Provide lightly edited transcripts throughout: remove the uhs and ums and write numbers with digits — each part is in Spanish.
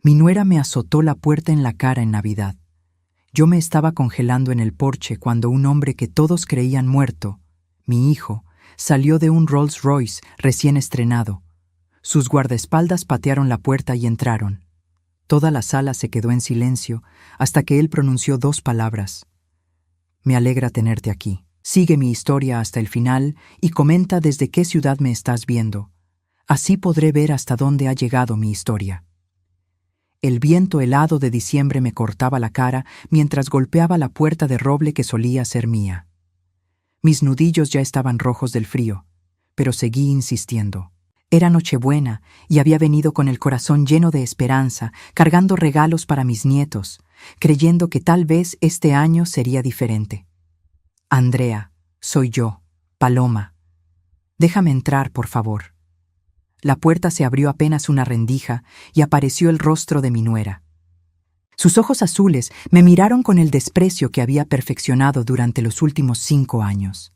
Mi nuera me azotó la puerta en la cara en Navidad. Yo me estaba congelando en el porche cuando un hombre que todos creían muerto, mi hijo, salió de un Rolls Royce recién estrenado. Sus guardaespaldas patearon la puerta y entraron. Toda la sala se quedó en silencio hasta que él pronunció 2 palabras. Me alegra tenerte aquí. Sigue mi historia hasta el final y comenta desde qué ciudad me estás viendo. Así podré ver hasta dónde ha llegado mi historia. El viento helado de diciembre me cortaba la cara mientras golpeaba la puerta de roble que solía ser mía. Mis nudillos ya estaban rojos del frío, pero seguí insistiendo. Era Nochebuena y había venido con el corazón lleno de esperanza, cargando regalos para mis nietos, creyendo que tal vez este año sería diferente. Andrea, soy yo, Paloma. Déjame entrar, por favor. La puerta se abrió apenas una rendija y apareció el rostro de mi nuera. Sus ojos azules me miraron con el desprecio que había perfeccionado durante los últimos 5 años.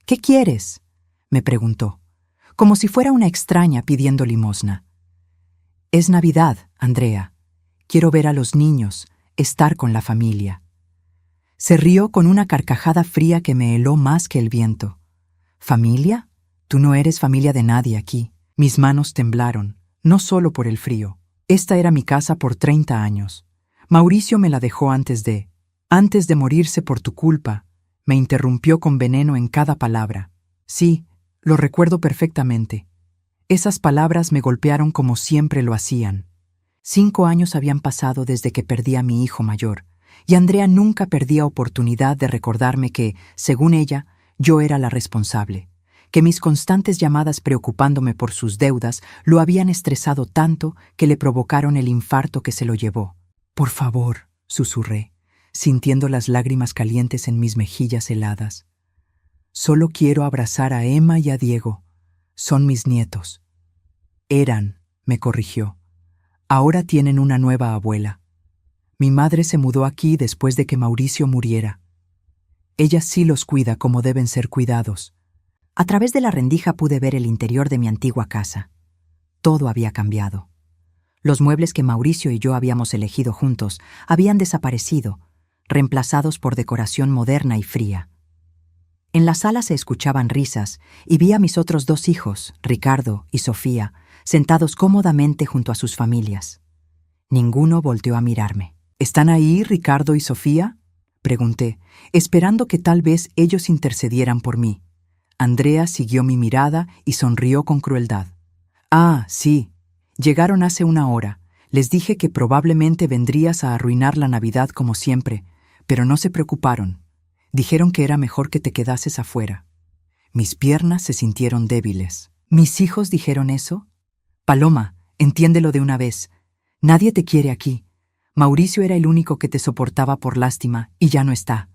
¿Qué quieres?, me preguntó, como si fuera una extraña pidiendo limosna. Es Navidad, Andrea. Quiero ver a los niños, estar con la familia. Se rió con una carcajada fría que me heló más que el viento. ¿Familia? Tú no eres familia de nadie aquí. Mis manos temblaron, no solo por el frío. Esta era mi casa por 30 años. Mauricio me la dejó antes de morirse por tu culpa. Me interrumpió con veneno en cada palabra. Sí, lo recuerdo perfectamente. Esas palabras me golpearon como siempre lo hacían. 5 años habían pasado desde que perdí a mi hijo mayor, y Andrea nunca perdía oportunidad de recordarme que, según ella, yo era la responsable, que mis constantes llamadas preocupándome por sus deudas lo habían estresado tanto que le provocaron el infarto que se lo llevó. Por favor, susurré, sintiendo las lágrimas calientes en mis mejillas heladas. Solo quiero abrazar a Emma y a Diego. Son mis nietos. Eran, me corrigió. Ahora tienen una nueva abuela. Mi madre se mudó aquí después de que Mauricio muriera. Ella sí los cuida como deben ser cuidados. A través de la rendija pude ver el interior de mi antigua casa. Todo había cambiado. Los muebles que Mauricio y yo habíamos elegido juntos habían desaparecido, reemplazados por decoración moderna y fría. En la sala se escuchaban risas y vi a mis otros 2 hijos, Ricardo y Sofía, sentados cómodamente junto a sus familias. Ninguno volteó a mirarme. ¿Están ahí Ricardo y Sofía?, pregunté, esperando que tal vez ellos intercedieran por mí. Andrea siguió mi mirada y sonrió con crueldad. Ah, sí. Llegaron hace 1 hora. Les dije que probablemente vendrías a arruinar la Navidad como siempre, pero no se preocuparon. Dijeron que era mejor que te quedases afuera. Mis piernas se sintieron débiles. ¿Mis hijos dijeron eso? Paloma, entiéndelo de una vez. Nadie te quiere aquí. Mauricio era el único que te soportaba por lástima y ya no está.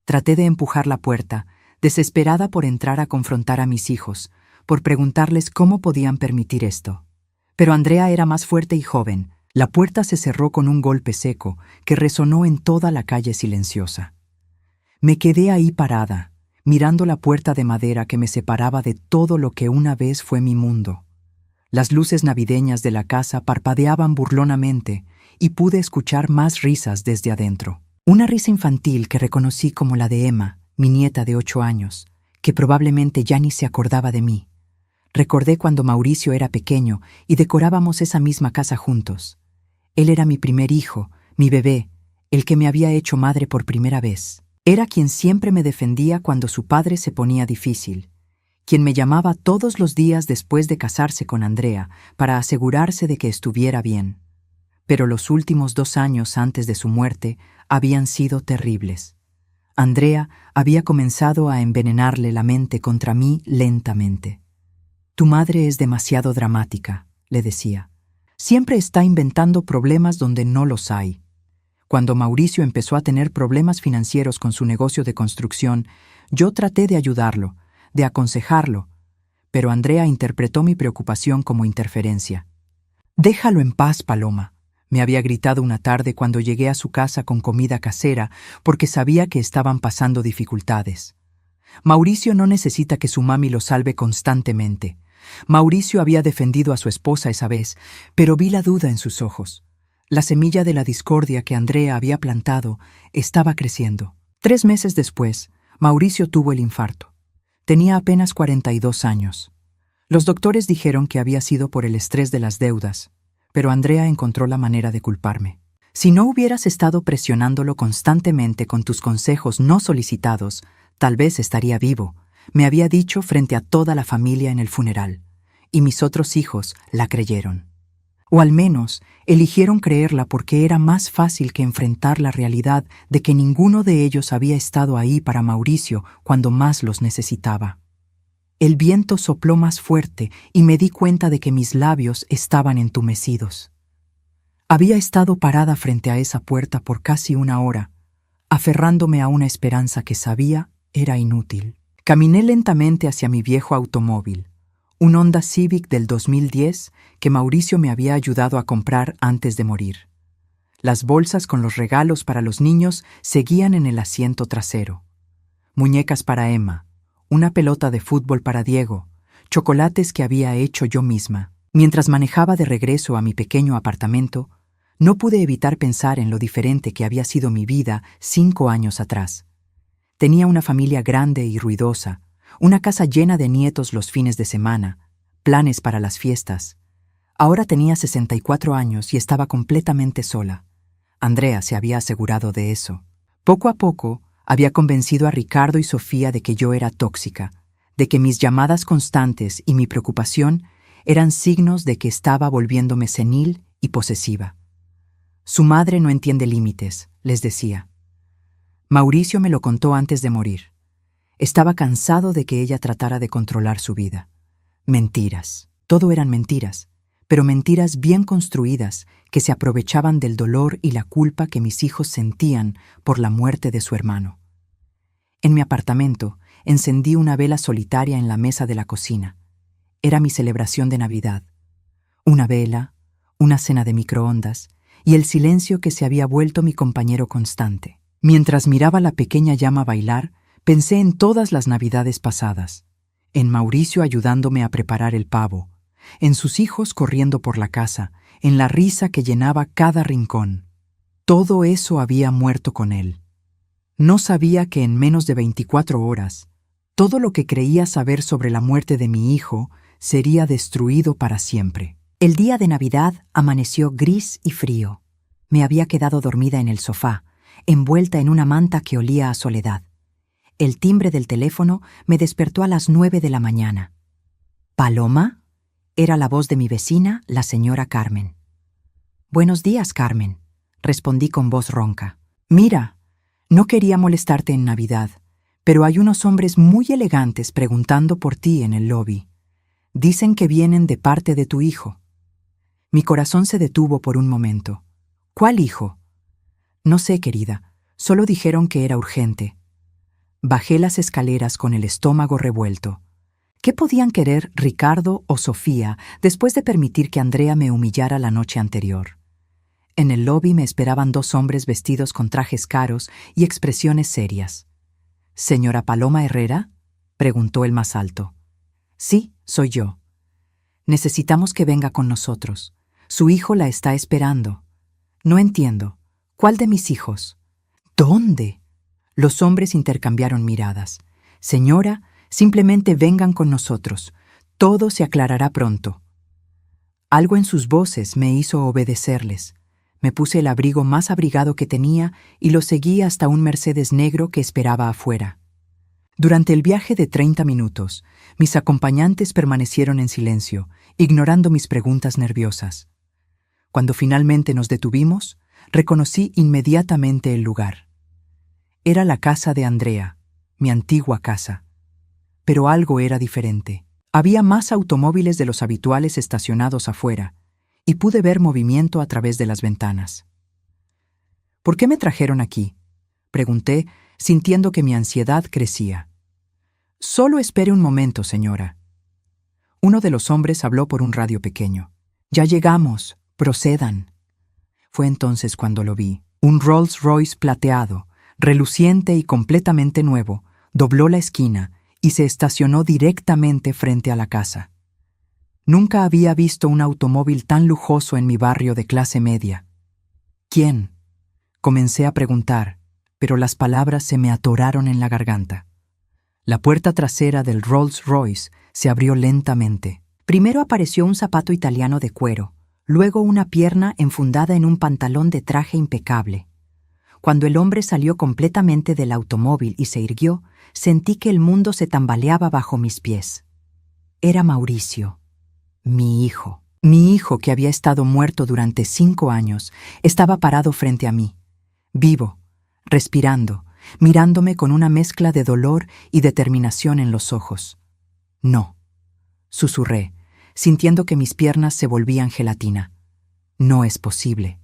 Traté de empujar la puerta, desesperada por entrar a confrontar a mis hijos, por preguntarles cómo podían permitir esto. Pero Andrea era más fuerte y joven. La puerta se cerró con un golpe seco que resonó en toda la calle silenciosa. Me quedé ahí parada, mirando la puerta de madera que me separaba de todo lo que una vez fue mi mundo. Las luces navideñas de la casa parpadeaban burlonamente y pude escuchar más risas desde adentro. Una risa infantil que reconocí como la de Emma, mi nieta de 8 años, que probablemente ya ni se acordaba de mí. Recordé cuando Mauricio era pequeño y decorábamos esa misma casa juntos. Él era mi primer hijo, mi bebé, el que me había hecho madre por primera vez. Era quien siempre me defendía cuando su padre se ponía difícil, quien me llamaba todos los días después de casarse con Andrea para asegurarse de que estuviera bien. Pero los últimos 2 años antes de su muerte habían sido terribles. Andrea había comenzado a envenenarle la mente contra mí lentamente. Tu madre es demasiado dramática, le decía. Siempre está inventando problemas donde no los hay. Cuando Mauricio empezó a tener problemas financieros con su negocio de construcción, yo traté de ayudarlo, de aconsejarlo, pero Andrea interpretó mi preocupación como interferencia. «Déjalo en paz, Paloma», me había gritado una tarde cuando llegué a su casa con comida casera porque sabía que estaban pasando dificultades. Mauricio no necesita que su mami lo salve constantemente. Mauricio había defendido a su esposa esa vez, pero vi la duda en sus ojos. La semilla de la discordia que Andrea había plantado estaba creciendo. 3 meses después, Mauricio tuvo el infarto. Tenía apenas 42 años. Los doctores dijeron que había sido por el estrés de las deudas, pero Andrea encontró la manera de culparme. Si no hubieras estado presionándolo constantemente con tus consejos no solicitados, tal vez estaría vivo, me había dicho frente a toda la familia en el funeral, y mis otros hijos la creyeron. O al menos eligieron creerla porque era más fácil que enfrentar la realidad de que ninguno de ellos había estado ahí para Mauricio cuando más los necesitaba. El viento sopló más fuerte y me di cuenta de que mis labios estaban entumecidos. Había estado parada frente a esa puerta por casi 1 hora, aferrándome a una esperanza que sabía era inútil. Caminé lentamente hacia mi viejo automóvil, un Honda Civic del 2010 que Mauricio me había ayudado a comprar antes de morir. Las bolsas con los regalos para los niños seguían en el asiento trasero. Muñecas para Emma, una pelota de fútbol para Diego, chocolates que había hecho yo misma. Mientras manejaba de regreso a mi pequeño apartamento, no pude evitar pensar en lo diferente que había sido mi vida 5 años atrás. Tenía una familia grande y ruidosa, una casa llena de nietos los fines de semana, planes para las fiestas. Ahora tenía 64 años y estaba completamente sola. Andrea se había asegurado de eso. Poco a poco, había convencido a Ricardo y Sofía de que yo era tóxica, de que mis llamadas constantes y mi preocupación eran signos de que estaba volviéndome senil y posesiva. Su madre no entiende límites, les decía. Mauricio me lo contó antes de morir. Estaba cansado de que ella tratara de controlar su vida. Mentiras. Todo eran mentiras, pero mentiras bien construidas que se aprovechaban del dolor y la culpa que mis hijos sentían por la muerte de su hermano. En mi apartamento, encendí una vela solitaria en la mesa de la cocina. Era mi celebración de Navidad. Una vela, una cena de microondas y el silencio que se había vuelto mi compañero constante. Mientras miraba la pequeña llama bailar, pensé en todas las Navidades pasadas, en Mauricio ayudándome a preparar el pavo, en sus hijos corriendo por la casa, en la risa que llenaba cada rincón. Todo eso había muerto con él. No sabía que en menos de 24 horas, todo lo que creía saber sobre la muerte de mi hijo sería destruido para siempre. El día de Navidad amaneció gris y frío. Me había quedado dormida en el sofá, envuelta en una manta que olía a soledad. El timbre del teléfono me despertó a las 9 de la mañana. ¿Paloma? Era la voz de mi vecina, la señora Carmen. «Buenos días, Carmen», respondí con voz ronca. «Mira, no quería molestarte en Navidad, pero hay unos hombres muy elegantes preguntando por ti en el lobby. Dicen que vienen de parte de tu hijo». Mi corazón se detuvo por un momento. «¿Cuál hijo?» «No sé, querida, solo dijeron que era urgente». Bajé las escaleras con el estómago revuelto. ¿Qué podían querer Ricardo o Sofía después de permitir que Andrea me humillara la noche anterior? En el lobby me esperaban 2 hombres vestidos con trajes caros y expresiones serias. «¿Señora Paloma Herrera?», preguntó el más alto. «Sí, soy yo». «Necesitamos que venga con nosotros. Su hijo la está esperando». «No entiendo. ¿Cuál de mis hijos?» «¿Dónde?» Los hombres intercambiaron miradas. «Señora, simplemente vengan con nosotros. Todo se aclarará pronto». Algo en sus voces me hizo obedecerles. Me puse el abrigo más abrigado que tenía y lo seguí hasta un Mercedes negro que esperaba afuera. Durante el viaje de 30 minutos, mis acompañantes permanecieron en silencio, ignorando mis preguntas nerviosas. Cuando finalmente nos detuvimos, reconocí inmediatamente el lugar. Era la casa de Andrea, mi antigua casa. Pero algo era diferente. Había más automóviles de los habituales estacionados afuera, y pude ver movimiento a través de las ventanas. «¿Por qué me trajeron aquí?», pregunté, sintiendo que mi ansiedad crecía. «Solo espere un momento, señora». Uno de los hombres habló por un radio pequeño. «Ya llegamos, procedan». Fue entonces cuando lo vi. Un Rolls Royce plateado, reluciente y completamente nuevo, dobló la esquina y se estacionó directamente frente a la casa. Nunca había visto un automóvil tan lujoso en mi barrio de clase media. ¿Quién? Comencé a preguntar, pero las palabras se me atoraron en la garganta. La puerta trasera del Rolls Royce se abrió lentamente. Primero apareció un zapato italiano de cuero, luego una pierna enfundada en un pantalón de traje impecable. Cuando el hombre salió completamente del automóvil y se irguió, sentí que el mundo se tambaleaba bajo mis pies. Era Mauricio, mi hijo. Mi hijo, que había estado muerto durante 5 años, estaba parado frente a mí, vivo, respirando, mirándome con una mezcla de dolor y determinación en los ojos. No, susurré, sintiendo que mis piernas se volvían gelatina. No es posible.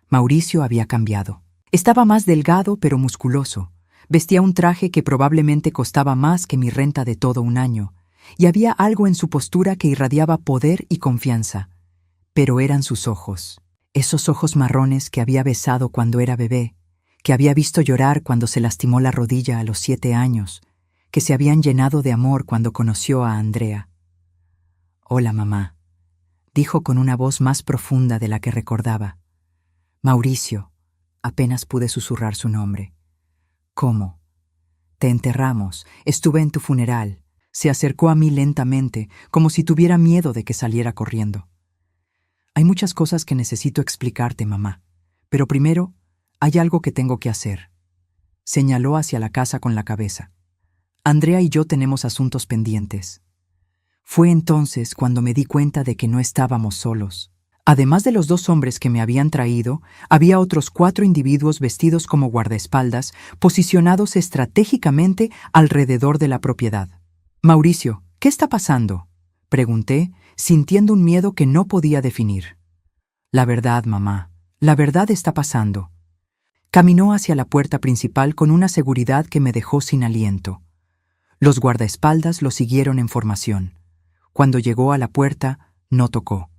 Mauricio había cambiado. Estaba más delgado pero musculoso. Vestía un traje que probablemente costaba más que mi renta de todo un año, y había algo en su postura que irradiaba poder y confianza. Pero eran sus ojos, esos ojos marrones que había besado cuando era bebé, que había visto llorar cuando se lastimó la rodilla a los 7 años, que se habían llenado de amor cuando conoció a Andrea. «Hola, mamá», dijo con una voz más profunda de la que recordaba. «Mauricio», apenas pude susurrar su nombre. «¿Cómo? Te enterramos, estuve en tu funeral». Se acercó a mí lentamente, como si tuviera miedo de que saliera corriendo. «Hay muchas cosas que necesito explicarte, mamá, pero primero hay algo que tengo que hacer». Señaló hacia la casa con la cabeza. «Andrea y yo tenemos asuntos pendientes». Fue entonces cuando me di cuenta de que no estábamos solos. Además de los 2 hombres que me habían traído, había otros 4 individuos vestidos como guardaespaldas, posicionados estratégicamente alrededor de la propiedad. «Mauricio, ¿qué está pasando?», pregunté, sintiendo un miedo que no podía definir. «La verdad, mamá, la verdad está pasando». Caminó hacia la puerta principal con una seguridad que me dejó sin aliento. Los guardaespaldas lo siguieron en formación. Cuando llegó a la puerta, no tocó.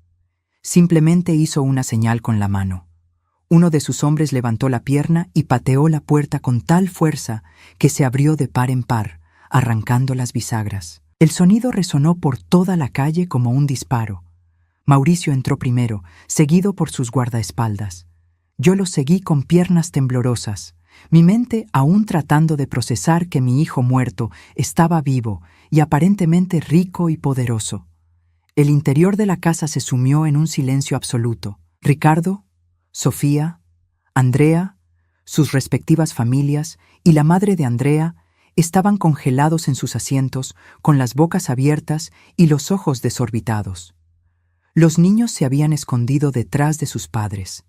Simplemente hizo una señal con la mano. Uno de sus hombres levantó la pierna y pateó la puerta con tal fuerza que se abrió de par en par, arrancando las bisagras. El sonido resonó por toda la calle como un disparo. Mauricio entró primero, seguido por sus guardaespaldas. Yo lo seguí con piernas temblorosas, mi mente aún tratando de procesar que mi hijo muerto estaba vivo y aparentemente rico y poderoso. El interior de la casa se sumió en un silencio absoluto. Ricardo, Sofía, Andrea, sus respectivas familias y la madre de Andrea estaban congelados en sus asientos, con las bocas abiertas y los ojos desorbitados. Los niños se habían escondido detrás de sus padres.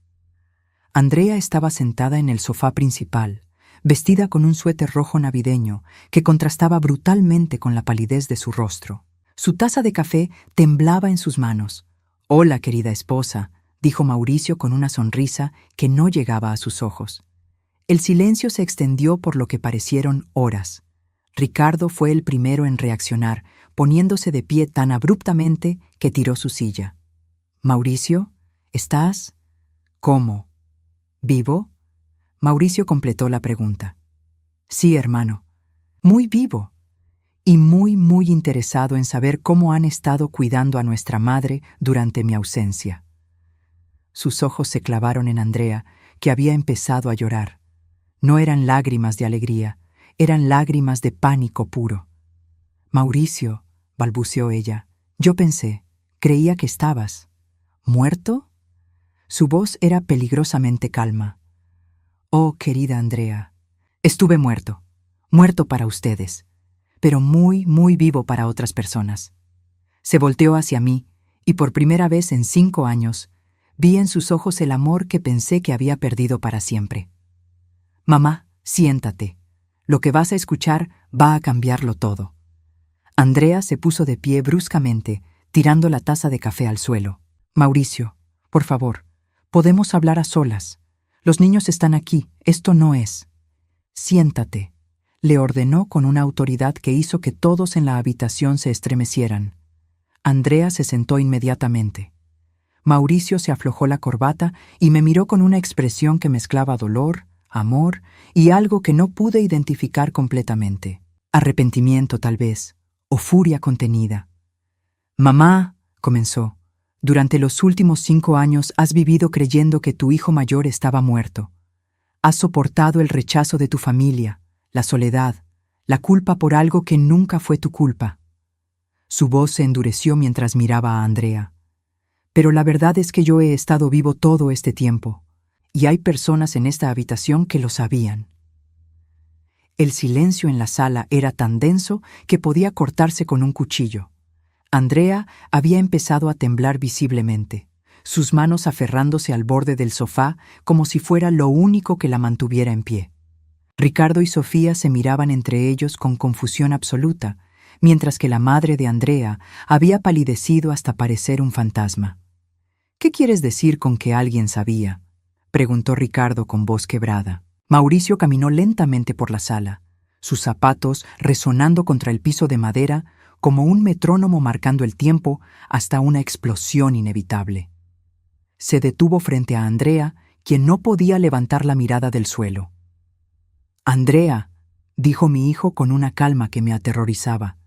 Andrea estaba sentada en el sofá principal, vestida con un suéter rojo navideño que contrastaba brutalmente con la palidez de su rostro. Su taza de café temblaba en sus manos. «Hola, querida esposa», dijo Mauricio con una sonrisa que no llegaba a sus ojos. El silencio se extendió por lo que parecieron horas. Ricardo fue el primero en reaccionar, poniéndose de pie tan abruptamente que tiró su silla. «Mauricio, ¿estás? ¿Cómo? ¿Vivo?» Mauricio completó la pregunta. «Sí, hermano. Muy vivo. Y muy interesado en saber cómo han estado cuidando a nuestra madre durante mi ausencia». Sus ojos se clavaron en Andrea, que había empezado a llorar. No eran lágrimas de alegría, eran lágrimas de pánico puro. «Mauricio», balbuceó ella, «yo pensé, creía que estabas. ¿Muerto?» Su voz era peligrosamente calma. «Oh, querida Andrea, estuve muerto, muerto para ustedes, pero muy vivo para otras personas». Se volteó hacia mí, y por primera vez en 5 años, vi en sus ojos el amor que pensé que había perdido para siempre. «Mamá, siéntate. Lo que vas a escuchar va a cambiarlo todo». Andrea se puso de pie bruscamente, tirando la taza de café al suelo. «Mauricio, por favor, podemos hablar a solas. Los niños están aquí, esto no es». «Siéntate», le ordenó con una autoridad que hizo que todos en la habitación se estremecieran. Andrea se sentó inmediatamente. Mauricio se aflojó la corbata y me miró con una expresión que mezclaba dolor, amor y algo que no pude identificar completamente. Arrepentimiento, tal vez, o furia contenida. «Mamá», comenzó, Durante los últimos 5 años has vivido creyendo que tu hijo mayor estaba muerto. Has soportado el rechazo de tu familia, la soledad, la culpa por algo que nunca fue tu culpa. Su voz se endureció mientras miraba a Andrea. Pero la verdad es que yo he estado vivo todo este tiempo, y hay personas en esta habitación que lo sabían. El silencio en la sala era tan denso que podía cortarse con un cuchillo. Andrea había empezado a temblar visiblemente, sus manos aferrándose al borde del sofá como si fuera lo único que la mantuviera en pie. Ricardo y Sofía se miraban entre ellos con confusión absoluta, mientras que la madre de Andrea había palidecido hasta parecer un fantasma. «¿Qué quieres decir con que alguien sabía?», preguntó Ricardo con voz quebrada. Mauricio caminó lentamente por la sala, sus zapatos resonando contra el piso de madera como un metrónomo marcando el tiempo hasta una explosión inevitable. Se detuvo frente a Andrea, quien no podía levantar la mirada del suelo. «Andrea», dijo mi hijo con una calma que me aterrorizaba,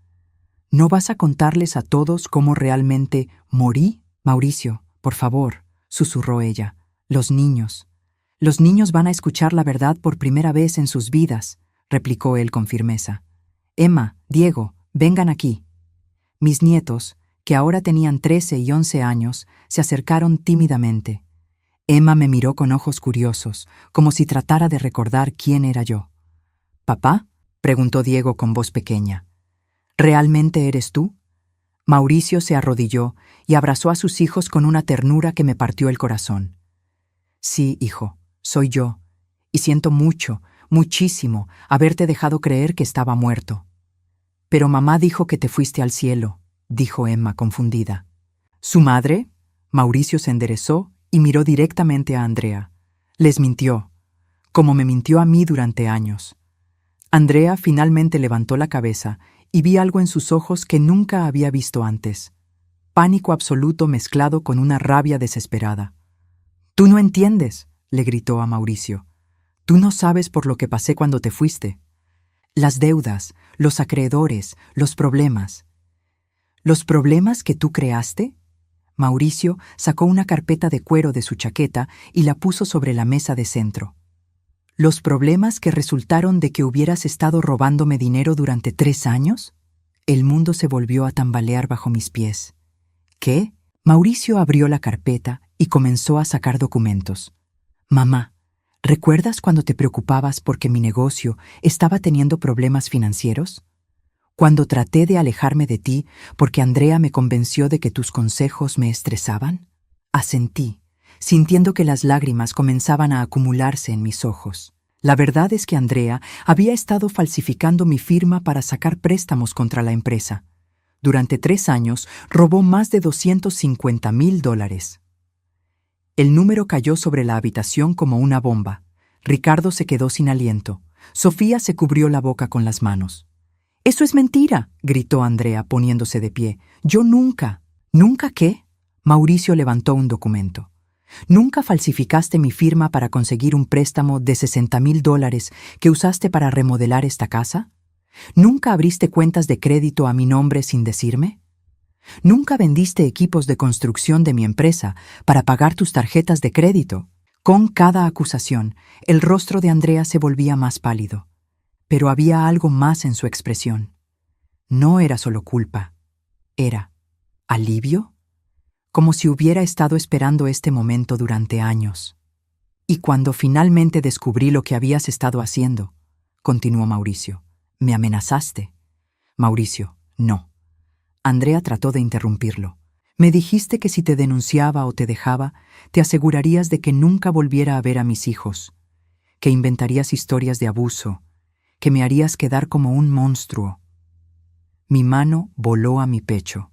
«¿no vas a contarles a todos cómo realmente morí?» «Mauricio, por favor», susurró ella, «los niños van a escuchar la verdad por primera vez en sus vidas», replicó él con firmeza. «Emma, Diego, vengan aquí». Mis nietos, que ahora tenían 13 y 11 años, se acercaron tímidamente. Emma me miró con ojos curiosos, como si tratara de recordar quién era yo. «¿Papá?», preguntó Diego con voz pequeña. «¿Realmente eres tú?». Mauricio se arrodilló y abrazó a sus hijos con una ternura que me partió el corazón. «Sí, hijo, soy yo, y siento mucho, muchísimo, haberte dejado creer que estaba muerto». «Pero mamá dijo que te fuiste al cielo», dijo Emma confundida. «¿Su madre?». Mauricio se enderezó y miró directamente a Andrea. «Les mintió, como me mintió a mí durante años». Andrea finalmente levantó la cabeza y vi algo en sus ojos que nunca había visto antes. Pánico absoluto mezclado con una rabia desesperada. «Tú no entiendes», le gritó a Mauricio. «Tú no sabes por lo que pasé cuando te fuiste. Las deudas, los acreedores, los problemas». «¿Los problemas que tú creaste?». Mauricio sacó una carpeta de cuero de su chaqueta y la puso sobre la mesa de centro. «¿Los problemas que resultaron de que hubieras estado robándome dinero durante 3 años?» El mundo se volvió a tambalear bajo mis pies. «¿Qué?». Mauricio abrió la carpeta y comenzó a sacar documentos. «Mamá, ¿recuerdas cuando te preocupabas porque mi negocio estaba teniendo problemas financieros? Cuando traté de alejarme de ti porque Andrea me convenció de que tus consejos me estresaban?» Asentí, sintiendo que las lágrimas comenzaban a acumularse en mis ojos. La verdad es que Andrea había estado falsificando mi firma para sacar préstamos contra la empresa. Durante 3 años robó más de $250,000. El número cayó sobre la habitación como una bomba. Ricardo se quedó sin aliento. Sofía se cubrió la boca con las manos. «¡Eso es mentira!», gritó Andrea poniéndose de pie. «Yo nunca». «¿Nunca qué?». Mauricio levantó un documento. «¿Nunca falsificaste mi firma para conseguir un préstamo de $60,000 que usaste para remodelar esta casa? ¿Nunca abriste cuentas de crédito a mi nombre sin decirme? ¿Nunca vendiste equipos de construcción de mi empresa para pagar tus tarjetas de crédito?». Con cada acusación, el rostro de Andrea se volvía más pálido. Pero había algo más en su expresión. No era solo culpa. Era alivio, como si hubiera estado esperando este momento durante años. «Y cuando finalmente descubrí lo que habías estado haciendo», continuó Mauricio, «me amenazaste». «Mauricio, no». Andrea trató de interrumpirlo. «Me dijiste que si te denunciaba o te dejaba, te asegurarías de que nunca volviera a ver a mis hijos, que inventarías historias de abuso, que me harías quedar como un monstruo». Mi mano voló a mi pecho.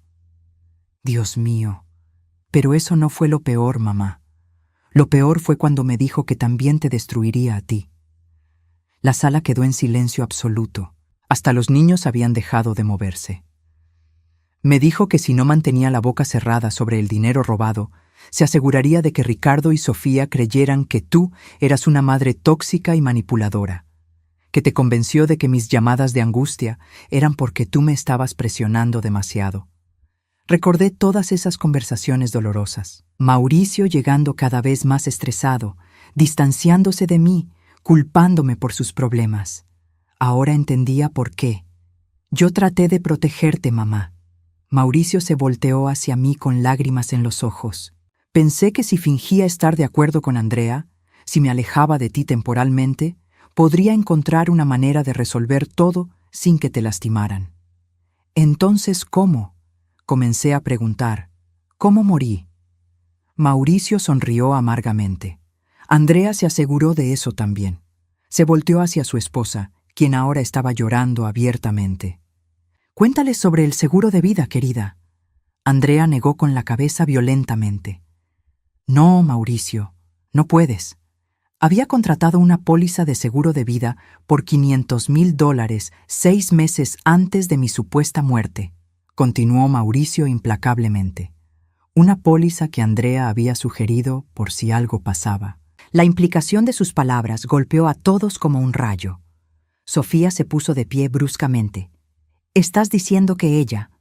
«Dios mío, pero eso no fue lo peor, mamá. Lo peor fue cuando me dijo que también te destruiría a ti». La sala quedó en silencio absoluto. Hasta los niños habían dejado de moverse. «Me dijo que si no mantenía la boca cerrada sobre el dinero robado, se aseguraría de que Ricardo y Sofía creyeran que tú eras una madre tóxica y manipuladora, que te convenció de que mis llamadas de angustia eran porque tú me estabas presionando demasiado». Recordé todas esas conversaciones dolorosas. Mauricio llegando cada vez más estresado, distanciándose de mí, culpándome por sus problemas. Ahora entendía por qué. Yo traté de protegerte, mamá. Mauricio se volteó hacia mí con lágrimas en los ojos. Pensé que si fingía estar de acuerdo con Andrea, si me alejaba de ti temporalmente, podría encontrar una manera de resolver todo sin que te lastimaran. Entonces, ¿cómo? Comencé a preguntar. ¿Cómo morí? Mauricio sonrió amargamente. Andrea se aseguró de eso también. Se volteó hacia su esposa, quien ahora estaba llorando abiertamente. Cuéntales sobre el seguro de vida, querida. Andrea negó con la cabeza violentamente. No, Mauricio, no puedes. Había contratado una póliza de seguro de vida por $500,000 6 meses antes de mi supuesta muerte, continuó Mauricio implacablemente. Una póliza que Andrea había sugerido por si algo pasaba. La implicación de sus palabras golpeó a todos como un rayo. Sofía se puso de pie bruscamente. «Estás diciendo que ella...»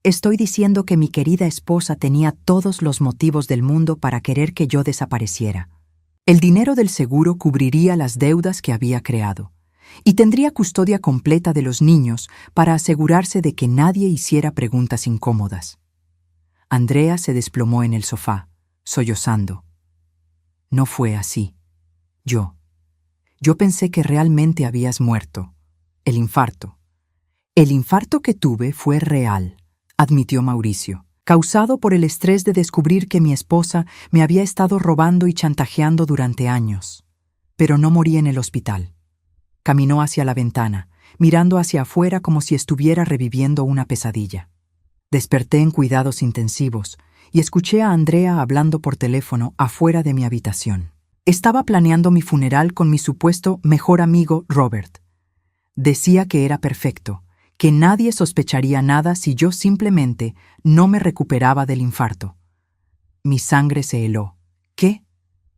«Estoy diciendo que mi querida esposa tenía todos los motivos del mundo para querer que yo desapareciera. El dinero del seguro cubriría las deudas que había creado, y tendría custodia completa de los niños para asegurarse de que nadie hiciera preguntas incómodas». Andrea se desplomó en el sofá, sollozando. «No fue así. Yo pensé que realmente habías muerto. El infarto. El infarto que tuve fue real», admitió Mauricio, causado por el estrés de descubrir que mi esposa me había estado robando y chantajeando durante años. Pero no morí en el hospital. Caminó hacia la ventana, mirando hacia afuera como si estuviera reviviendo una pesadilla. Desperté en cuidados intensivos y escuché a Andrea hablando por teléfono afuera de mi habitación. Estaba planeando mi funeral con mi supuesto mejor amigo Robert. Decía que era perfecto, que nadie sospecharía nada si yo simplemente no me recuperaba del infarto. Mi sangre se heló. ¿Qué?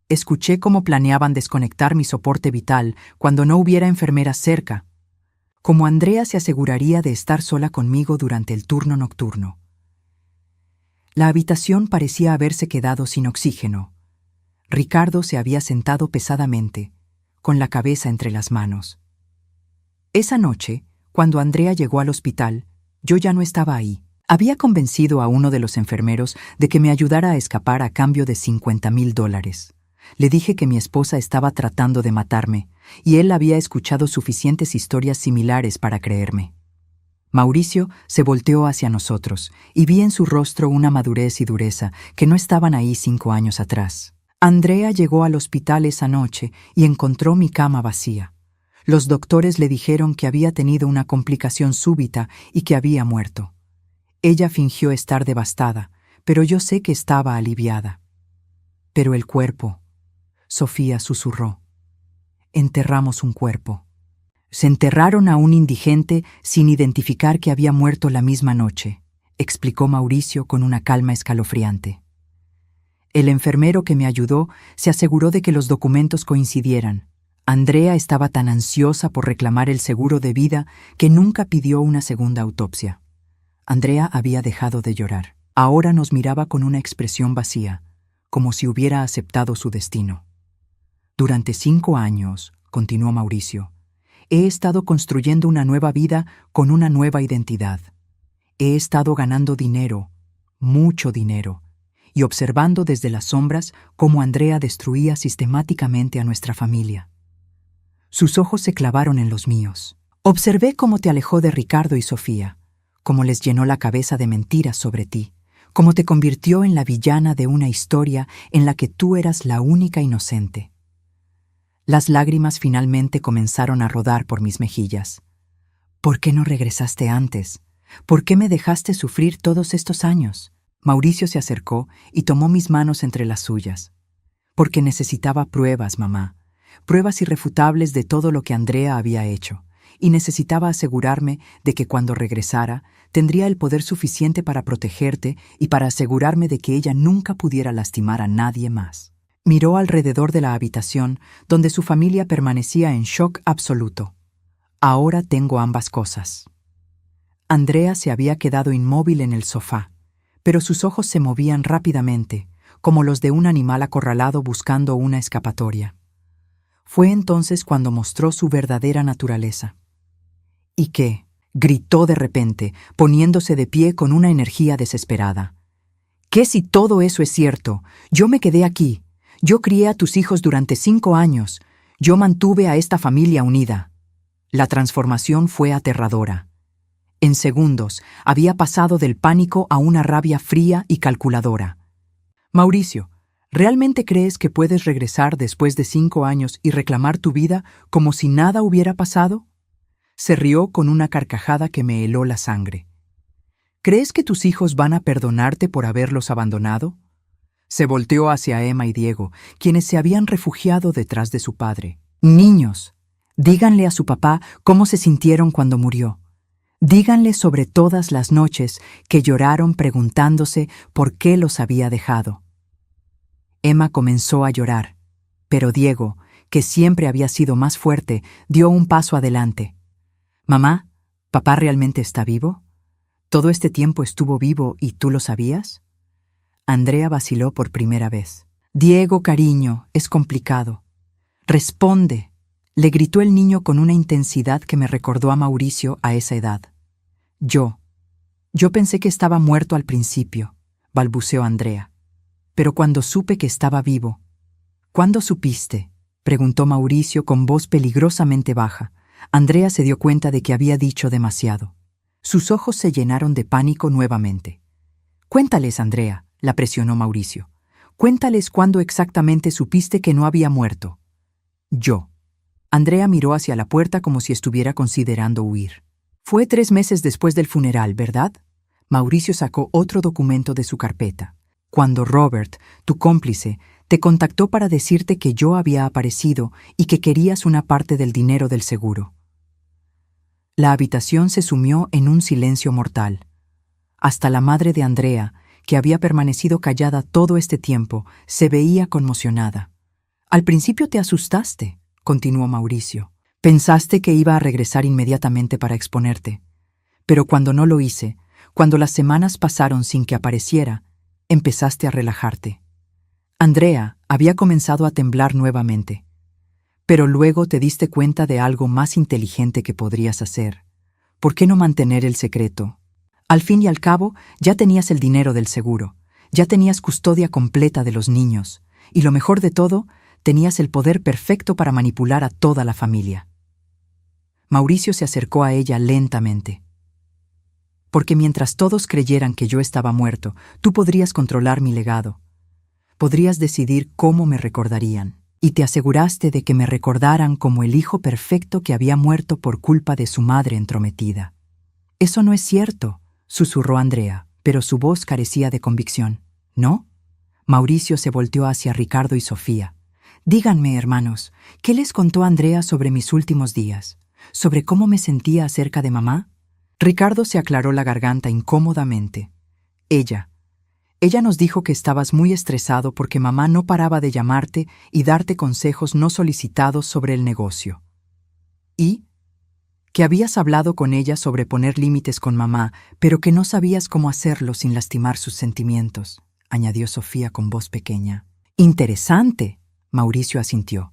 Escuché cómo planeaban desconectar mi soporte vital cuando no hubiera enfermeras cerca. Como Andrea se aseguraría de estar sola conmigo durante el turno nocturno. La habitación parecía haberse quedado sin oxígeno. Ricardo se había sentado pesadamente, con la cabeza entre las manos. Esa noche, cuando Andrea llegó al hospital, yo ya no estaba ahí. Había convencido a uno de los enfermeros de que me ayudara a escapar a cambio de $50,000. Le dije que mi esposa estaba tratando de matarme, y él había escuchado suficientes historias similares para creerme. Mauricio se volteó hacia nosotros, y vi en su rostro una madurez y dureza que no estaban ahí 5 años atrás. Andrea llegó al hospital esa noche y encontró mi cama vacía. Los doctores le dijeron que había tenido una complicación súbita y que había muerto. Ella fingió estar devastada, pero yo sé que estaba aliviada. Pero el cuerpo, Sofía susurró. Enterramos un cuerpo. Se enterraron a un indigente sin identificar que había muerto la misma noche, explicó Mauricio con una calma escalofriante. El enfermero que me ayudó se aseguró de que los documentos coincidieran. Andrea estaba tan ansiosa por reclamar el seguro de vida que nunca pidió una segunda autopsia. Andrea había dejado de llorar. Ahora nos miraba con una expresión vacía, como si hubiera aceptado su destino. Durante 5 años, continuó Mauricio, he estado construyendo una nueva vida con una nueva identidad. He estado ganando dinero, mucho dinero, y observando desde las sombras cómo Andrea destruía sistemáticamente a nuestra familia. Sus ojos se clavaron en los míos. Observé cómo te alejó de Ricardo y Sofía, cómo les llenó la cabeza de mentiras sobre ti, cómo te convirtió en la villana de una historia en la que tú eras la única inocente. Las lágrimas finalmente comenzaron a rodar por mis mejillas. ¿Por qué no regresaste antes? ¿Por qué me dejaste sufrir todos estos años? Mauricio se acercó y tomó mis manos entre las suyas. Porque necesitaba pruebas, mamá. Pruebas irrefutables de todo lo que Andrea había hecho, y necesitaba asegurarme de que cuando regresara tendría el poder suficiente para protegerte y para asegurarme de que ella nunca pudiera lastimar a nadie más. Miró alrededor de la habitación, donde su familia permanecía en shock absoluto. Ahora tengo ambas cosas. Andrea se había quedado inmóvil en el sofá, pero sus ojos se movían rápidamente, como los de un animal acorralado buscando una escapatoria. Fue entonces cuando mostró su verdadera naturaleza. ¿Y qué? Gritó de repente, poniéndose de pie con una energía desesperada. ¿Qué si todo eso es cierto? Yo me quedé aquí. Yo crié a tus hijos durante 5 años. Yo mantuve a esta familia unida. La transformación fue aterradora. En segundos, había pasado del pánico a una rabia fría y calculadora. Mauricio, ¿realmente crees que puedes regresar después de 5 años y reclamar tu vida como si nada hubiera pasado? Se rió con una carcajada que me heló la sangre. ¿Crees que tus hijos van a perdonarte por haberlos abandonado? Se volteó hacia Emma y Diego, quienes se habían refugiado detrás de su padre. Niños, díganle a su papá cómo se sintieron cuando murió. Díganle sobre todas las noches que lloraron preguntándose por qué los había dejado. Emma comenzó a llorar, pero Diego, que siempre había sido más fuerte, dio un paso adelante. «Mamá, ¿papá realmente está vivo? ¿Todo este tiempo estuvo vivo y tú lo sabías?» Andrea vaciló por primera vez. «Diego, cariño, es complicado. Responde», le gritó el niño con una intensidad que me recordó a Mauricio a esa edad. Yo pensé que estaba muerto al principio», balbuceó Andrea. «Pero cuando supe que estaba vivo». «¿Cuándo supiste?», preguntó Mauricio con voz peligrosamente baja. Andrea se dio cuenta de que había dicho demasiado. Sus ojos se llenaron de pánico nuevamente. «Cuéntales, Andrea», la presionó Mauricio. «Cuéntales cuándo exactamente supiste que no había muerto». «Yo». Andrea miró hacia la puerta como si estuviera considerando huir. «Fue 3 meses después del funeral, ¿verdad?» Mauricio sacó otro documento de su carpeta. «Cuando Robert, tu cómplice, te contactó para decirte que yo había aparecido y que querías una parte del dinero del seguro». La habitación se sumió en un silencio mortal. Hasta la madre de Andrea, que había permanecido callada todo este tiempo, se veía conmocionada. «Al principio te asustaste», continuó Mauricio. «Pensaste que iba a regresar inmediatamente para exponerte. Pero cuando no lo hice, cuando las semanas pasaron sin que apareciera, empezaste a relajarte». Andrea había comenzado a temblar nuevamente. «Pero luego te diste cuenta de algo más inteligente que podrías hacer. ¿Por qué no mantener el secreto? Al fin y al cabo, ya tenías el dinero del seguro, ya tenías custodia completa de los niños, y lo mejor de todo, tenías el poder perfecto para manipular a toda la familia». Mauricio se acercó a ella lentamente. «Porque mientras todos creyeran que yo estaba muerto, tú podrías controlar mi legado. Podrías decidir cómo me recordarían, y te aseguraste de que me recordaran como el hijo perfecto que había muerto por culpa de su madre entrometida». «Eso no es cierto», susurró Andrea, pero su voz carecía de convicción. «¿No?» Mauricio se volteó hacia Ricardo y Sofía. «Díganme, hermanos, ¿qué les contó Andrea sobre mis últimos días? ¿Sobre cómo me sentía acerca de mamá?» Ricardo se aclaró la garganta incómodamente. Ella nos dijo que estabas muy estresado porque mamá no paraba de llamarte y darte consejos no solicitados sobre el negocio. ¿Y? Que habías hablado con ella sobre poner límites con mamá, pero que no sabías cómo hacerlo sin lastimar sus sentimientos», añadió Sofía con voz pequeña. «Interesante», Mauricio asintió,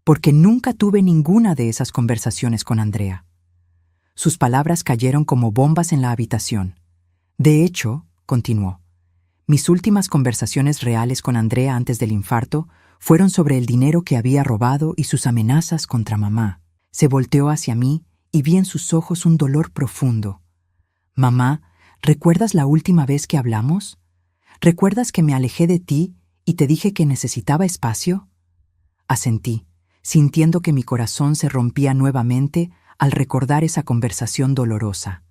«porque nunca tuve ninguna de esas conversaciones con Andrea». Sus palabras cayeron como bombas en la habitación. «De hecho», continuó, «mis últimas conversaciones reales con Andrea antes del infarto fueron sobre el dinero que había robado y sus amenazas contra mamá». Se volteó hacia mí y vi en sus ojos un dolor profundo. «Mamá, ¿recuerdas la última vez que hablamos? ¿Recuerdas que me alejé de ti y te dije que necesitaba espacio?» Asentí, sintiendo que mi corazón se rompía nuevamente al recordar esa conversación dolorosa.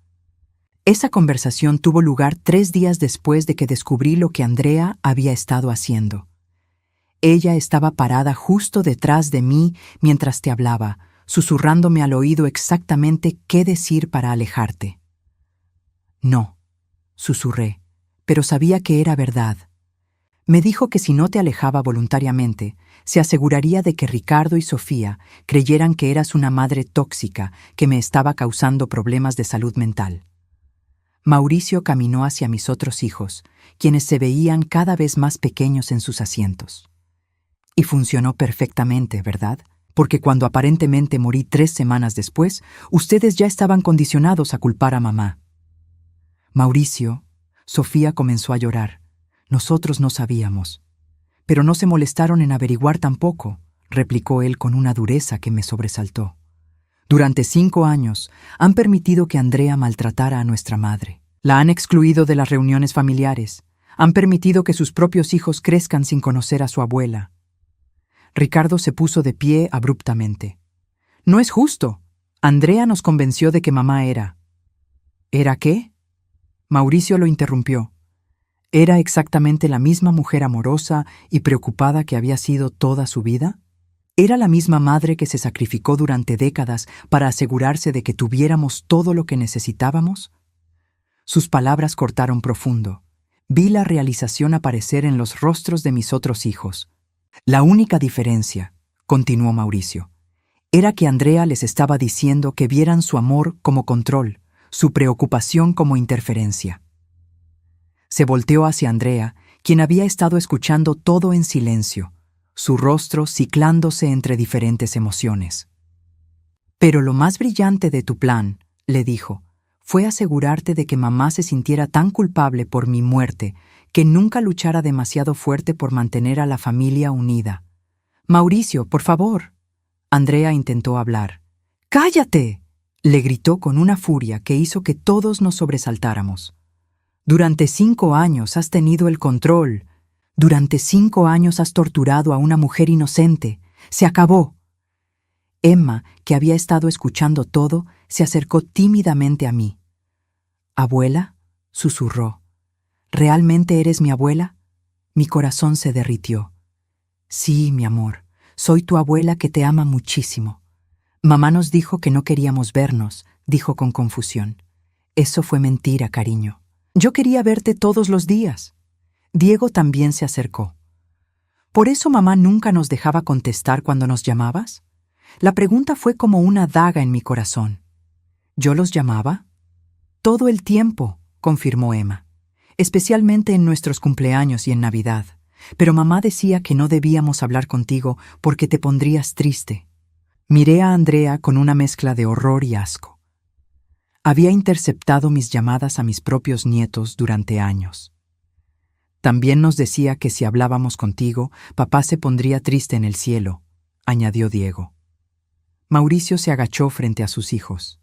Esa conversación tuvo lugar 3 días después de que descubrí lo que Andrea había estado haciendo. Ella estaba parada justo detrás de mí mientras te hablaba, susurrándome al oído exactamente qué decir para alejarte. «No», susurré, pero sabía que era verdad. Me dijo que si no te alejaba voluntariamente, se aseguraría de que Ricardo y Sofía creyeran que eras una madre tóxica que me estaba causando problemas de salud mental. Mauricio caminó hacia mis otros hijos, quienes se veían cada vez más pequeños en sus asientos. Y funcionó perfectamente, ¿verdad? Porque cuando aparentemente morí 3 semanas después, ustedes ya estaban condicionados a culpar a mamá. Mauricio, Sofía comenzó a llorar. Nosotros no sabíamos. Pero no se molestaron en averiguar tampoco, replicó él con una dureza que me sobresaltó. Durante 5 años han permitido que Andrea maltratara a nuestra madre. La han excluido de las reuniones familiares. Han permitido que sus propios hijos crezcan sin conocer a su abuela. Ricardo se puso de pie abruptamente. No es justo. Andrea nos convenció de que mamá era. ¿Era qué? Mauricio lo interrumpió. ¿Era exactamente la misma mujer amorosa y preocupada que había sido toda su vida? ¿Era la misma madre que se sacrificó durante décadas para asegurarse de que tuviéramos todo lo que necesitábamos? Sus palabras cortaron profundo. Vi la realización aparecer en los rostros de mis otros hijos. La única diferencia, continuó Mauricio, era que Andrea les estaba diciendo que vieran su amor como control, su preocupación como interferencia. Se volteó hacia Andrea, quien había estado escuchando todo en silencio, su rostro ciclándose entre diferentes emociones. Pero lo más brillante de tu plan, le dijo, fue asegurarte de que mamá se sintiera tan culpable por mi muerte que nunca luchara demasiado fuerte por mantener a la familia unida. Mauricio, por favor. Andrea intentó hablar. ¡Cállate!, le gritó con una furia que hizo que todos nos sobresaltáramos. Durante 5 años has tenido el control. Durante 5 años has torturado a una mujer inocente. Se acabó. Emma, que había estado escuchando todo, se acercó tímidamente a mí. «¿Abuela?», susurró. «¿Realmente eres mi abuela?». Mi corazón se derritió. «Sí, mi amor, soy tu abuela que te ama muchísimo». «Mamá nos dijo que no queríamos vernos», dijo con confusión. «Eso fue mentira, cariño. Yo quería verte todos los días». Diego también se acercó. «¿Por eso mamá nunca nos dejaba contestar cuando nos llamabas?». La pregunta fue como una daga en mi corazón. ¿Yo los llamaba? «Todo el tiempo», confirmó Emma. «Especialmente en nuestros cumpleaños y en Navidad. Pero mamá decía que no debíamos hablar contigo porque te pondrías triste». Miré a Andrea con una mezcla de horror y asco. Había interceptado mis llamadas a mis propios nietos durante años. «También nos decía que si hablábamos contigo, papá se pondría triste en el cielo», añadió Diego. Mauricio se agachó frente a sus hijos.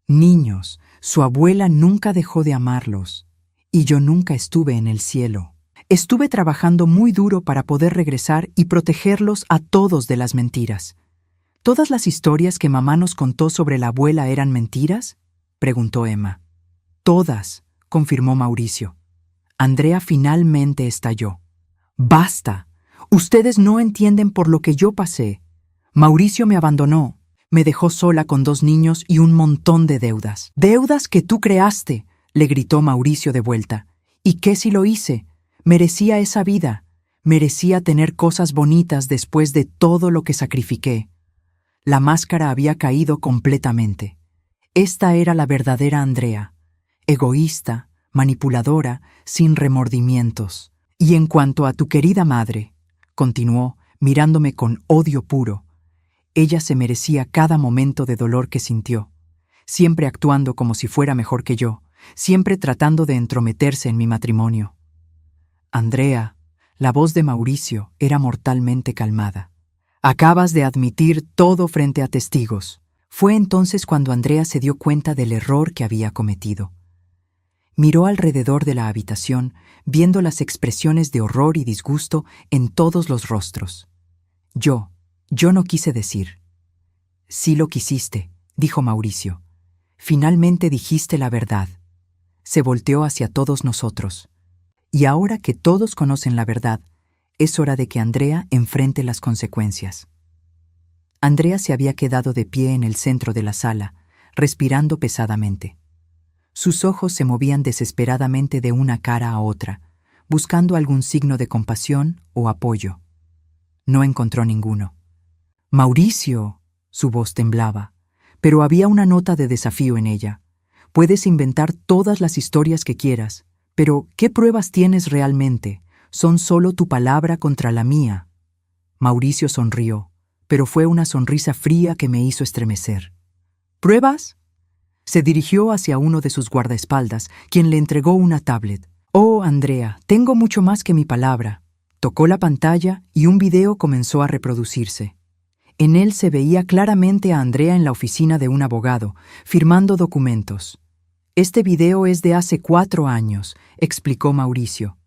«Niños, su abuela nunca dejó de amarlos, y yo nunca estuve en el cielo. Estuve trabajando muy duro para poder regresar y protegerlos a todos de las mentiras». «¿Todas las historias que mamá nos contó sobre la abuela eran mentiras?», preguntó Emma. «Todas», confirmó Mauricio. Andrea finalmente estalló. «¡Basta! Ustedes no entienden por lo que yo pasé. Mauricio me abandonó. Me dejó sola con 2 niños y un montón de deudas». «¡Deudas que tú creaste!», le gritó Mauricio de vuelta. «¿Y qué si lo hice? Merecía esa vida. Merecía tener cosas bonitas después de todo lo que sacrifiqué». La máscara había caído completamente. Esta era la verdadera Andrea, egoísta, manipuladora, sin remordimientos. «Y en cuanto a tu querida madre», continuó, mirándome con odio puro, «ella se merecía cada momento de dolor que sintió, siempre actuando como si fuera mejor que yo, siempre tratando de entrometerse en mi matrimonio». «Andrea», la voz de Mauricio era mortalmente calmada. «Acabas de admitir todo frente a testigos». Fue entonces cuando Andrea se dio cuenta del error que había cometido. Miró alrededor de la habitación, viendo las expresiones de horror y disgusto en todos los rostros. Yo no quise decir». «Sí lo quisiste», dijo Mauricio. «Finalmente dijiste la verdad». Se volteó hacia todos nosotros. «Y ahora que todos conocen la verdad, es hora de que Andrea enfrente las consecuencias». Andrea se había quedado de pie en el centro de la sala, respirando pesadamente. Sus ojos se movían desesperadamente de una cara a otra, buscando algún signo de compasión o apoyo. No encontró ninguno. «Mauricio», su voz temblaba, pero había una nota de desafío en ella. Puedes inventar todas las historias que quieras, pero ¿qué pruebas tienes realmente? Son solo tu palabra contra la mía. Mauricio sonrió, pero fue una sonrisa fría que me hizo estremecer. ¿Pruebas? Se dirigió hacia uno de sus guardaespaldas, quien le entregó una tablet. Oh, Andrea, tengo mucho más que mi palabra. Tocó la pantalla y un video comenzó a reproducirse. En él se veía claramente a Andrea en la oficina de un abogado, firmando documentos. Este video es de hace 4 años, explicó Mauricio.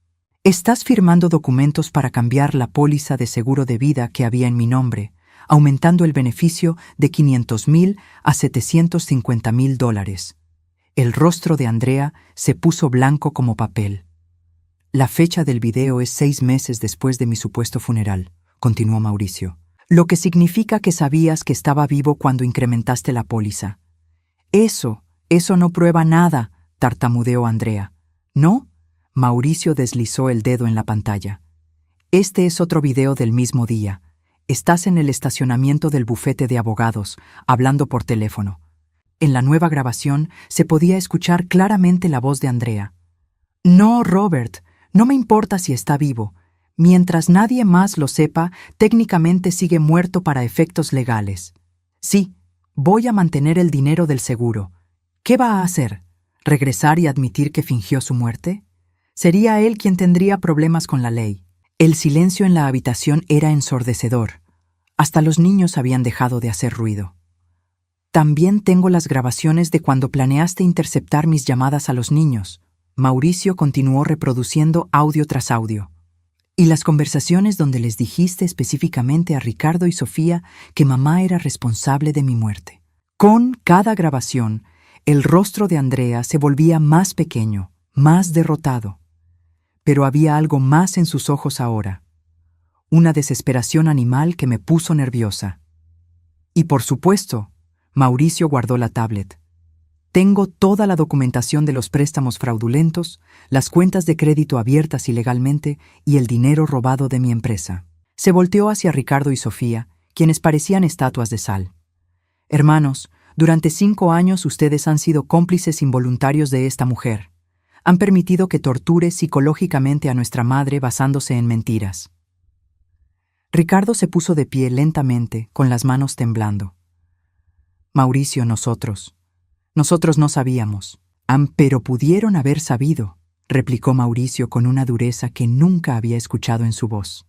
Estás firmando documentos para cambiar la póliza de seguro de vida que había en mi nombre, aumentando el beneficio de $500,000 a $750,000. El rostro de Andrea se puso blanco como papel. La fecha del video es 6 meses después de mi supuesto funeral, continuó Mauricio, lo que significa que sabías que estaba vivo cuando incrementaste la póliza. Eso no prueba nada, tartamudeó Andrea. ¿No? Mauricio deslizó el dedo en la pantalla. Este es otro video del mismo día. Estás en el estacionamiento del bufete de abogados, hablando por teléfono. En la nueva grabación se podía escuchar claramente la voz de Andrea. No, Robert, no me importa si está vivo. Mientras nadie más lo sepa, técnicamente sigue muerto para efectos legales. Sí, voy a mantener el dinero del seguro. ¿Qué va a hacer? ¿Regresar y admitir que fingió su muerte? Sería él quien tendría problemas con la ley. El silencio en la habitación era ensordecedor. Hasta los niños habían dejado de hacer ruido. También tengo las grabaciones de cuando planeaste interceptar mis llamadas a los niños. Mauricio continuó reproduciendo audio tras audio. Y las conversaciones donde les dijiste específicamente a Ricardo y Sofía que mamá era responsable de mi muerte. Con cada grabación, el rostro de Andrea se volvía más pequeño, más derrotado. Pero había algo más en sus ojos ahora. Una desesperación animal que me puso nerviosa. Y por supuesto, Mauricio guardó la tablet. Tengo toda la documentación de los préstamos fraudulentos, las cuentas de crédito abiertas ilegalmente y el dinero robado de mi empresa. Se volteó hacia Ricardo y Sofía, quienes parecían estatuas de sal. Hermanos, durante 5 años ustedes han sido cómplices involuntarios de esta mujer. Han permitido que torture psicológicamente a nuestra madre basándose en mentiras. Ricardo se puso de pie lentamente, con las manos temblando. Mauricio, nosotros no sabíamos. Pero pudieron haber sabido, replicó Mauricio con una dureza que nunca había escuchado en su voz.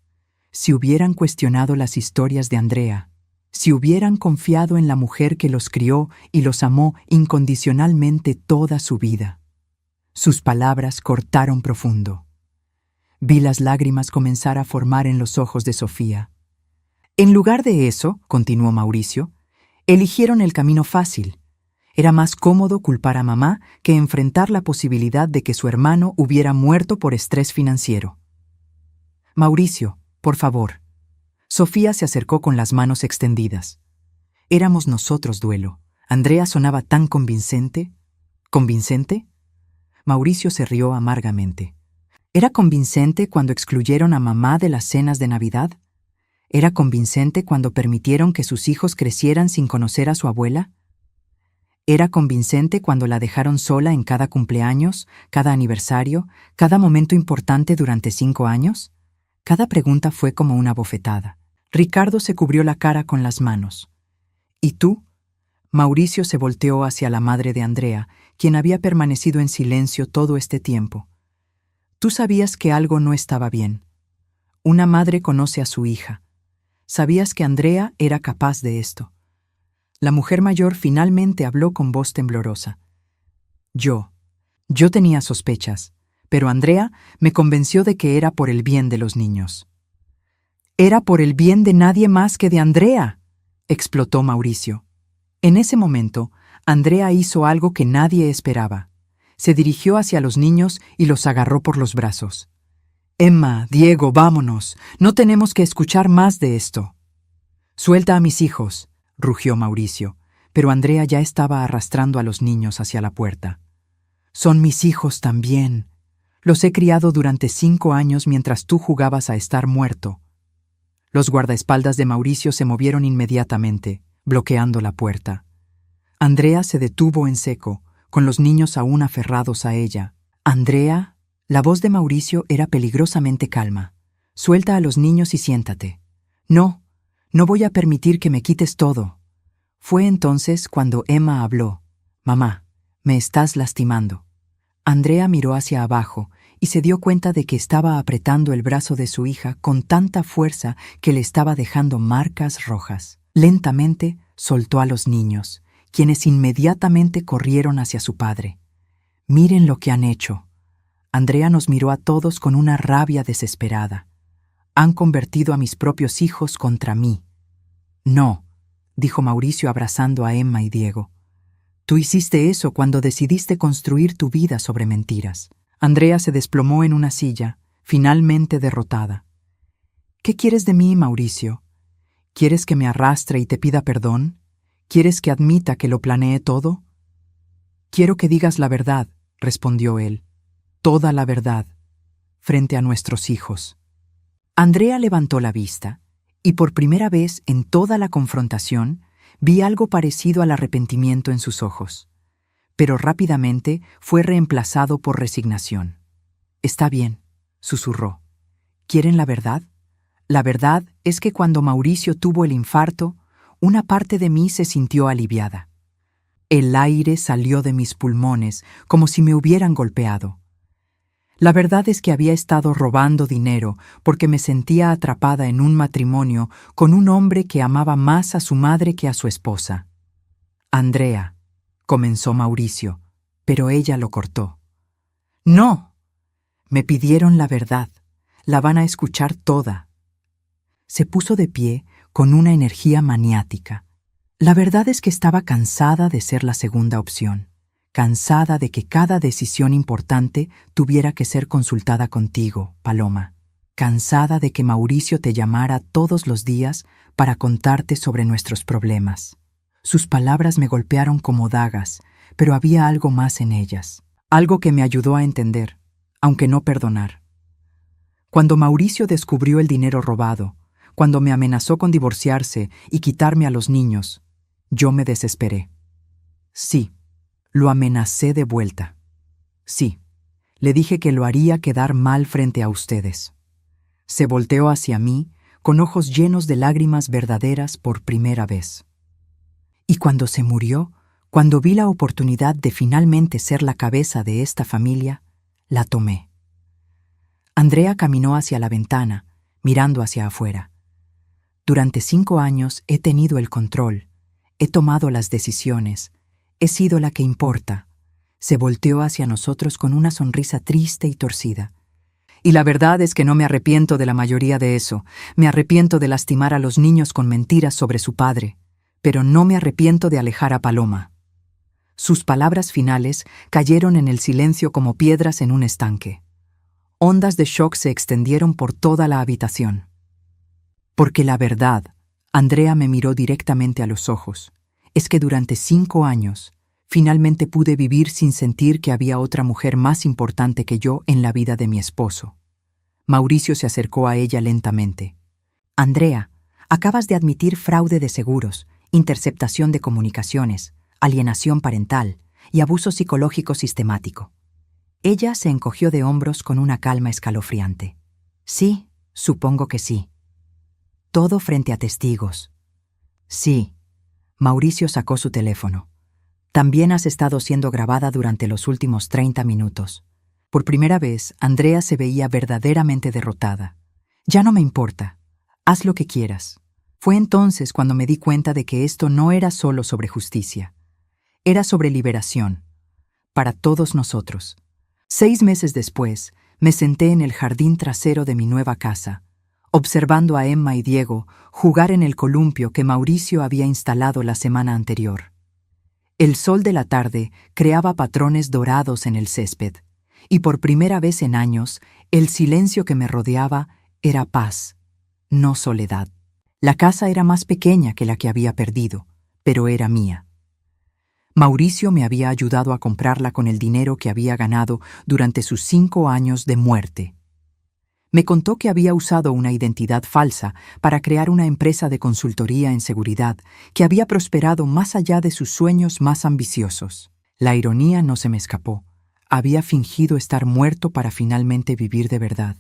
Si hubieran cuestionado las historias de Andrea, si hubieran confiado en la mujer que los crió y los amó incondicionalmente toda su vida. Sus palabras cortaron profundo. Vi las lágrimas comenzar a formar en los ojos de Sofía. En lugar de eso, continuó Mauricio, eligieron el camino fácil. Era más cómodo culpar a mamá que enfrentar la posibilidad de que su hermano hubiera muerto por estrés financiero. Mauricio, por favor. Sofía se acercó con las manos extendidas. Éramos nosotros, Duelo. Andrea sonaba tan convincente. ¿Convincente? Mauricio se rió amargamente. ¿Era convincente cuando excluyeron a mamá de las cenas de Navidad? ¿Era convincente cuando permitieron que sus hijos crecieran sin conocer a su abuela? ¿Era convincente cuando la dejaron sola en cada cumpleaños, cada aniversario, cada momento importante durante 5 años? Cada pregunta fue como una bofetada. Ricardo se cubrió la cara con las manos. ¿Y tú? Mauricio se volteó hacia la madre de Andrea, quien había permanecido en silencio todo este tiempo. Tú sabías que algo no estaba bien. Una madre conoce a su hija. Sabías que Andrea era capaz de esto. La mujer mayor finalmente habló con voz temblorosa. Yo tenía sospechas, pero Andrea me convenció de que era por el bien de los niños. Era por el bien de nadie más que de Andrea, explotó Mauricio. En ese momento, Andrea hizo algo que nadie esperaba. Se dirigió hacia los niños y los agarró por los brazos. Emma, Diego, vámonos. No tenemos que escuchar más de esto. Suelta a mis hijos, rugió Mauricio, pero Andrea ya estaba arrastrando a los niños hacia la puerta. Son mis hijos también. Los he criado durante 5 años mientras tú jugabas a estar muerto. Los guardaespaldas de Mauricio se movieron inmediatamente, bloqueando la puerta. Andrea se detuvo en seco, con los niños aún aferrados a ella. «Andrea», la voz de Mauricio era peligrosamente calma. «Suelta a los niños y siéntate». «No, no voy a permitir que me quites todo». Fue entonces cuando Emma habló. «Mamá, me estás lastimando». Andrea miró hacia abajo y se dio cuenta de que estaba apretando el brazo de su hija con tanta fuerza que le estaba dejando marcas rojas. Lentamente soltó a los niños, quienes inmediatamente corrieron hacia su padre. «Miren lo que han hecho». Andrea nos miró a todos con una rabia desesperada. «Han convertido a mis propios hijos contra mí». «No», dijo Mauricio abrazando a Emma y Diego. «Tú hiciste eso cuando decidiste construir tu vida sobre mentiras». Andrea se desplomó en una silla, finalmente derrotada. «¿Qué quieres de mí, Mauricio? ¿Quieres que me arrastre y te pida perdón? ¿Quieres que admita que lo planeé todo?» «Quiero que digas la verdad», respondió él. «Toda la verdad, frente a nuestros hijos». Andrea levantó la vista, y por primera vez en toda la confrontación vi algo parecido al arrepentimiento en sus ojos. Pero rápidamente fue reemplazado por resignación. «Está bien», susurró. «¿Quieren la verdad? La verdad es que cuando Mauricio tuvo el infarto, una parte de mí se sintió aliviada. El aire salió de mis pulmones como si me hubieran golpeado. La verdad es que había estado robando dinero porque me sentía atrapada en un matrimonio con un hombre que amaba más a su madre que a su esposa». «Andrea», comenzó Mauricio, pero ella lo cortó. «No. Me pidieron la verdad. La van a escuchar toda». Se puso de pie con una energía maniática. «La verdad es que estaba cansada de ser la segunda opción, cansada de que cada decisión importante tuviera que ser consultada contigo, Paloma, cansada de que Mauricio te llamara todos los días para contarte sobre nuestros problemas». Sus palabras me golpearon como dagas, pero había algo más en ellas, algo que me ayudó a entender, aunque no perdonar. Cuando Mauricio descubrió el dinero robado, cuando me amenazó con divorciarse y quitarme a los niños, yo me desesperé. Sí, lo amenacé de vuelta. Sí, le dije que lo haría quedar mal frente a ustedes. Se volteó hacia mí, con ojos llenos de lágrimas verdaderas por primera vez. Y cuando se murió, cuando vi la oportunidad de finalmente ser la cabeza de esta familia, la tomé. Andrea caminó hacia la ventana, mirando hacia afuera. «Durante 5 años he tenido el control, he tomado las decisiones, he sido la que importa». Se volteó hacia nosotros con una sonrisa triste y torcida. «Y la verdad es que no me arrepiento de la mayoría de eso. Me arrepiento de lastimar a los niños con mentiras sobre su padre. Pero no me arrepiento de alejar a Paloma». Sus palabras finales cayeron en el silencio como piedras en un estanque. Ondas de shock se extendieron por toda la habitación. «Porque la verdad», Andrea me miró directamente a los ojos, «es que durante 5 años finalmente pude vivir sin sentir que había otra mujer más importante que yo en la vida de mi esposo». Mauricio se acercó a ella lentamente. «Andrea, acabas de admitir fraude de seguros, interceptación de comunicaciones, alienación parental y abuso psicológico sistemático». Ella se encogió de hombros con una calma escalofriante. «Sí, supongo que sí». «Todo frente a testigos». «Sí». Mauricio sacó su teléfono. «También has estado siendo grabada durante los últimos 30 minutos». Por primera vez, Andrea se veía verdaderamente derrotada. «Ya no me importa. Haz lo que quieras». Fue entonces cuando me di cuenta de que esto no era solo sobre justicia. Era sobre liberación. Para todos nosotros. 6 meses después, me senté en el jardín trasero de mi nueva casa, observando a Emma y Diego jugar en el columpio que Mauricio había instalado la semana anterior. El sol de la tarde creaba patrones dorados en el césped, y por primera vez en años, el silencio que me rodeaba era paz, no soledad. La casa era más pequeña que la que había perdido, pero era mía. Mauricio me había ayudado a comprarla con el dinero que había ganado durante sus 5 años de muerte. Me contó que había usado una identidad falsa para crear una empresa de consultoría en seguridad que había prosperado más allá de sus sueños más ambiciosos. La ironía no se me escapó. Había fingido estar muerto para finalmente vivir de verdad.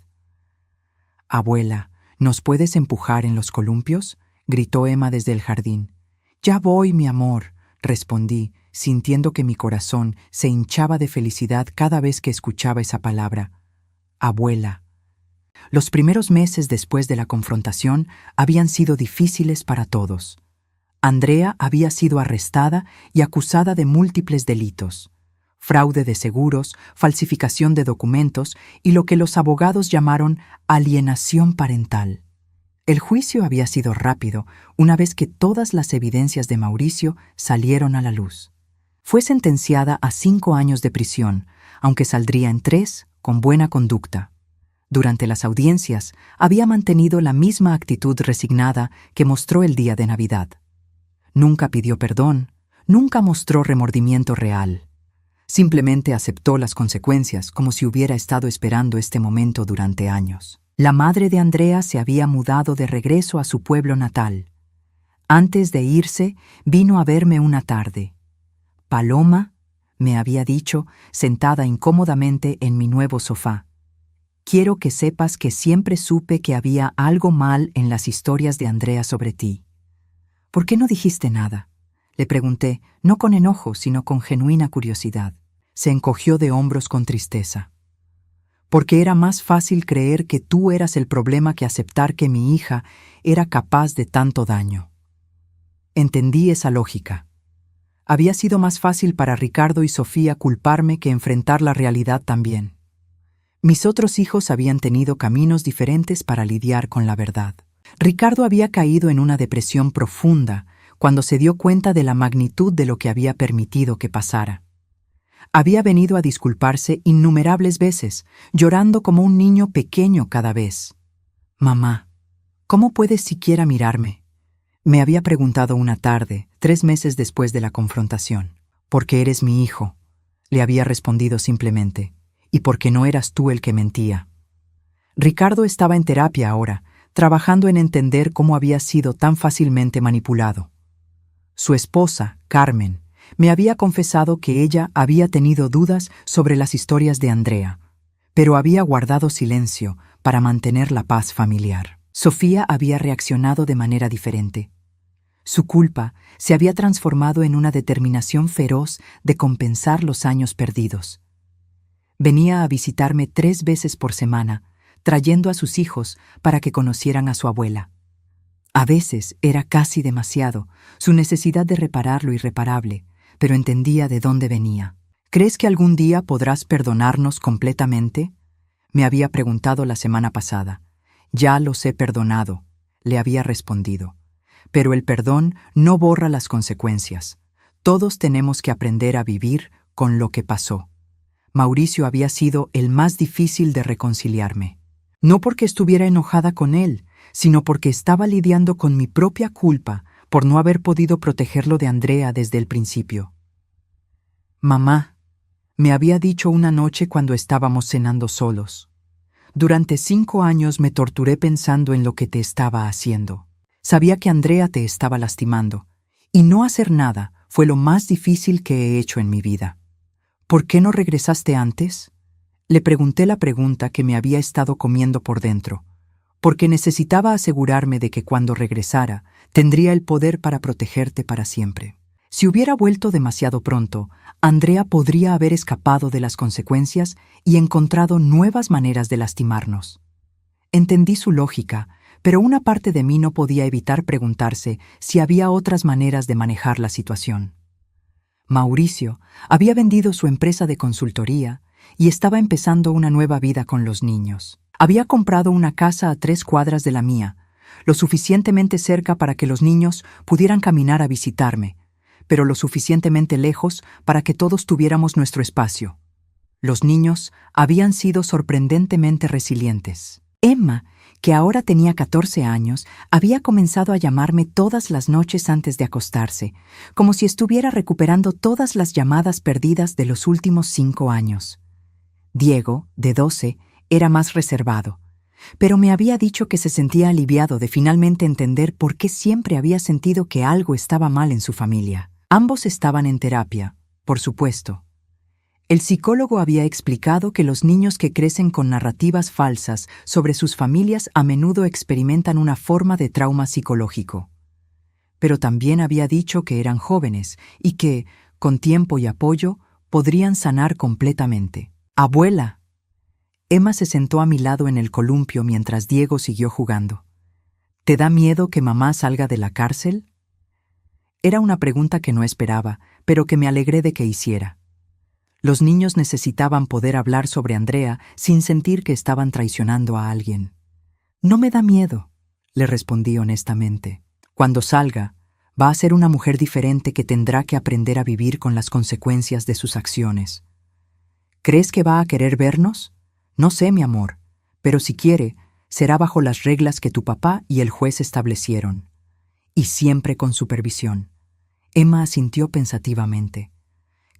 «Abuela, ¿nos puedes empujar en los columpios?», gritó Emma desde el jardín. «Ya voy, mi amor», respondí, sintiendo que mi corazón se hinchaba de felicidad cada vez que escuchaba esa palabra. Abuela. Los primeros meses después de la confrontación habían sido difíciles para todos. Andrea había sido arrestada y acusada de múltiples delitos: fraude de seguros, falsificación de documentos y lo que los abogados llamaron alienación parental. El juicio había sido rápido una vez que todas las evidencias de Mauricio salieron a la luz. Fue sentenciada a 5 años de prisión, aunque saldría en 3 con buena conducta. Durante las audiencias había mantenido la misma actitud resignada que mostró el día de Navidad. Nunca pidió perdón, nunca mostró remordimiento real. Simplemente aceptó las consecuencias como si hubiera estado esperando este momento durante años. La madre de Andrea se había mudado de regreso a su pueblo natal. Antes de irse, vino a verme una tarde. «Paloma», me había dicho, sentada incómodamente en mi nuevo sofá, «quiero que sepas que siempre supe que había algo mal en las historias de Andrea sobre ti». «¿Por qué no dijiste nada?», le pregunté, no con enojo, sino con genuina curiosidad. Se encogió de hombros con tristeza. «Porque era más fácil creer que tú eras el problema que aceptar que mi hija era capaz de tanto daño». Entendí esa lógica. Había sido más fácil para Ricardo y Sofía culparme que enfrentar la realidad también. Mis otros hijos habían tenido caminos diferentes para lidiar con la verdad. Ricardo había caído en una depresión profunda cuando se dio cuenta de la magnitud de lo que había permitido que pasara. Había venido a disculparse innumerables veces, llorando como un niño pequeño cada vez. «Mamá, ¿cómo puedes siquiera mirarme?», me había preguntado una tarde, 3 meses después de la confrontación. «Porque eres mi hijo», le había respondido simplemente, «y porque no eras tú el que mentía». Ricardo estaba en terapia ahora, trabajando en entender cómo había sido tan fácilmente manipulado. Su esposa, Carmen, me había confesado que ella había tenido dudas sobre las historias de Andrea, pero había guardado silencio para mantener la paz familiar. Sofía había reaccionado de manera diferente. Su culpa se había transformado en una determinación feroz de compensar los años perdidos. Venía a visitarme 3 veces por semana, trayendo a sus hijos para que conocieran a su abuela. A veces era casi demasiado, su necesidad de reparar lo irreparable, pero entendía de dónde venía. «¿Crees que algún día podrás perdonarnos completamente?», me había preguntado la semana pasada. «Ya los he perdonado», le había respondido. «Pero el perdón no borra las consecuencias. Todos tenemos que aprender a vivir con lo que pasó». Mauricio había sido el más difícil de reconciliarme. No porque estuviera enojada con él, sino porque estaba lidiando con mi propia culpa por no haber podido protegerlo de Andrea desde el principio. «Mamá», me había dicho una noche cuando estábamos cenando solos, «durante 5 años me torturé pensando en lo que te estaba haciendo. Sabía que Andrea te estaba lastimando, y no hacer nada fue lo más difícil que he hecho en mi vida. ¿Por qué no regresaste antes?», le pregunté la pregunta que me había estado comiendo por dentro, porque necesitaba asegurarme de que cuando regresara tendría el poder para protegerte para siempre. Si hubiera vuelto demasiado pronto, Andrea podría haber escapado de las consecuencias y encontrado nuevas maneras de lastimarnos. Entendí su lógica, pero una parte de mí no podía evitar preguntarse si había otras maneras de manejar la situación. Mauricio había vendido su empresa de consultoría y estaba empezando una nueva vida con los niños. Había comprado una casa a 3 cuadras de la mía, lo suficientemente cerca para que los niños pudieran caminar a visitarme, pero lo suficientemente lejos para que todos tuviéramos nuestro espacio. Los niños habían sido sorprendentemente resilientes. Emma, que ahora tenía 14 años, había comenzado a llamarme todas las noches antes de acostarse, como si estuviera recuperando todas las llamadas perdidas de los últimos 5 años. Diego, de 12, era más reservado, pero me había dicho que se sentía aliviado de finalmente entender por qué siempre había sentido que algo estaba mal en su familia. Ambos estaban en terapia, por supuesto. El psicólogo había explicado que los niños que crecen con narrativas falsas sobre sus familias a menudo experimentan una forma de trauma psicológico. Pero también había dicho que eran jóvenes y que, con tiempo y apoyo, podrían sanar completamente. «Abuela». Emma se sentó a mi lado en el columpio mientras Diego siguió jugando. «¿Te da miedo que mamá salga de la cárcel?». Era una pregunta que no esperaba, pero que me alegré de que hiciera. Los niños necesitaban poder hablar sobre Andrea sin sentir que estaban traicionando a alguien. «No me da miedo», le respondí honestamente. «Cuando salga, va a ser una mujer diferente que tendrá que aprender a vivir con las consecuencias de sus acciones». «¿Crees que va a querer vernos?». «No sé, mi amor, pero si quiere, será bajo las reglas que tu papá y el juez establecieron. Y siempre con supervisión». Emma asintió pensativamente.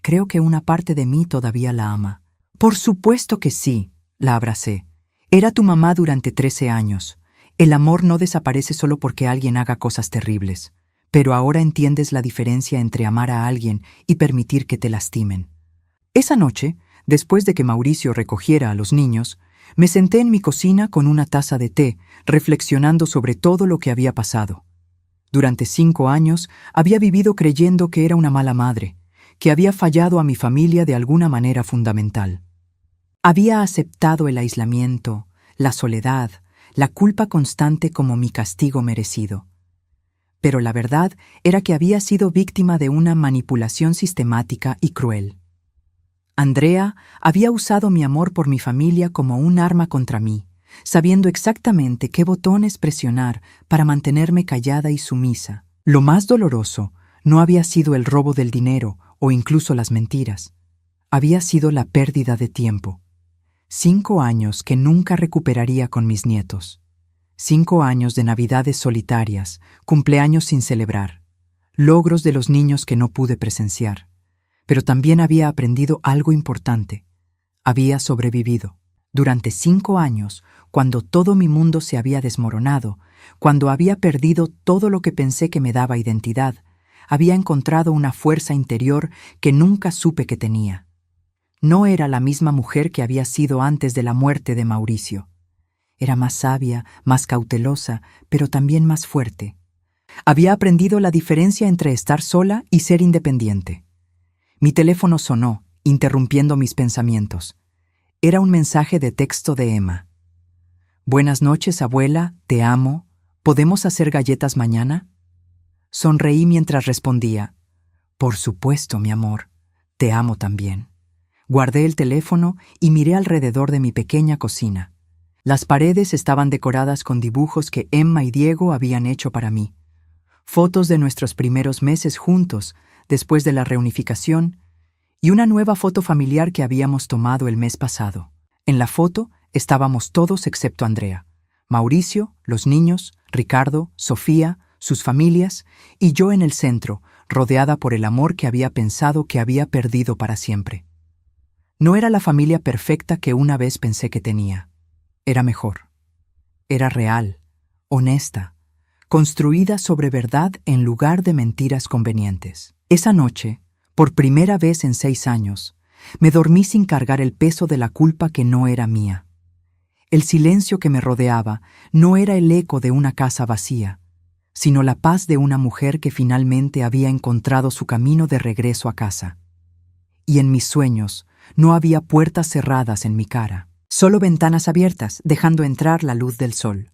«Creo que una parte de mí todavía la ama». «Por supuesto que sí», la abracé. «Era tu mamá durante 13 años. El amor no desaparece solo porque alguien haga cosas terribles. Pero ahora entiendes la diferencia entre amar a alguien y permitir que te lastimen». Esa noche, después de que Mauricio recogiera a los niños, me senté en mi cocina con una taza de té, reflexionando sobre todo lo que había pasado. Durante 5 años había vivido creyendo que era una mala madre, que había fallado a mi familia de alguna manera fundamental. Había aceptado el aislamiento, la soledad, la culpa constante como mi castigo merecido. Pero la verdad era que había sido víctima de una manipulación sistemática y cruel. Andrea había usado mi amor por mi familia como un arma contra mí, sabiendo exactamente qué botones presionar para mantenerme callada y sumisa. Lo más doloroso no había sido el robo del dinero o incluso las mentiras. Había sido la pérdida de tiempo. 5 años que nunca recuperaría con mis nietos. 5 años de navidades solitarias, cumpleaños sin celebrar, logros de los niños que no pude presenciar. Pero también había aprendido algo importante. Había sobrevivido. Durante 5 años, cuando todo mi mundo se había desmoronado, cuando había perdido todo lo que pensé que me daba identidad, había encontrado una fuerza interior que nunca supe que tenía. No era la misma mujer que había sido antes de la muerte de Mauricio. Era más sabia, más cautelosa, pero también más fuerte. Había aprendido la diferencia entre estar sola y ser independiente. Mi teléfono sonó, interrumpiendo mis pensamientos. Era un mensaje de texto de Emma. «Buenas noches, abuela, te amo. ¿Podemos hacer galletas mañana?». Sonreí mientras respondía. «Por supuesto, mi amor. Te amo también». Guardé el teléfono y miré alrededor de mi pequeña cocina. Las paredes estaban decoradas con dibujos que Emma y Diego habían hecho para mí. Fotos de nuestros primeros meses juntos, después de la reunificación, y una nueva foto familiar que habíamos tomado el mes pasado. En la foto estábamos todos excepto Andrea, Mauricio, los niños, Ricardo, Sofía, sus familias, y yo en el centro, rodeada por el amor que había pensado que había perdido para siempre. No era la familia perfecta que una vez pensé que tenía. Era mejor. Era real, honesta, construida sobre verdad en lugar de mentiras convenientes. Esa noche, por primera vez en 6 años, me dormí sin cargar el peso de la culpa que no era mía. El silencio que me rodeaba no era el eco de una casa vacía, sino la paz de una mujer que finalmente había encontrado su camino de regreso a casa. Y en mis sueños no había puertas cerradas en mi cara, solo ventanas abiertas, dejando entrar la luz del sol.